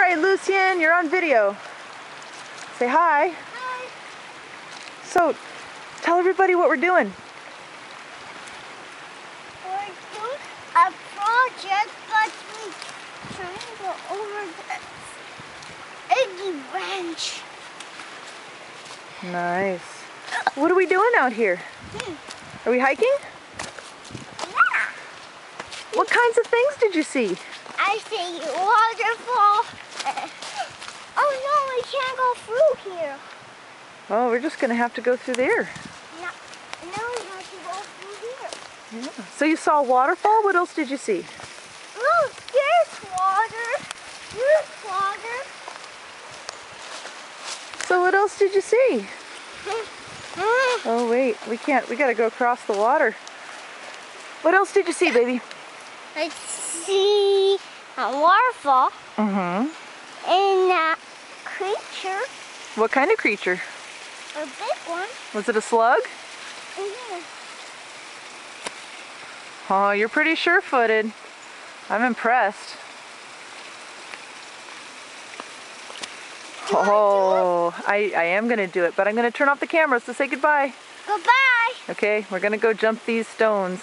right, Lucien, you're on video. Say hi. Hi. So, tell everybody what we're doing. We're doing a project, but we're trying to go over the Eggy Ranch. Nice. What are we doing out here? Are we hiking? Yeah. What kinds of things did you see? I see waterfall. Oh no, we can't go through here. Oh, we're just going to have to go through there. No, now we have to go through here. Yeah. So you saw a waterfall? What else did you see? Look, there's water. There's water. So what else did you see? Oh wait, we gotta go across the water. What else did you see, baby? I see a waterfall Mm-hmm. and a creature, What kind of creature? a big one. Was it a slug? Yeah. Oh, you're pretty sure-footed. I'm impressed. Oh, I am gonna do it, but I'm gonna turn off the camera, so say goodbye. Goodbye. Okay, we're gonna go jump these stones.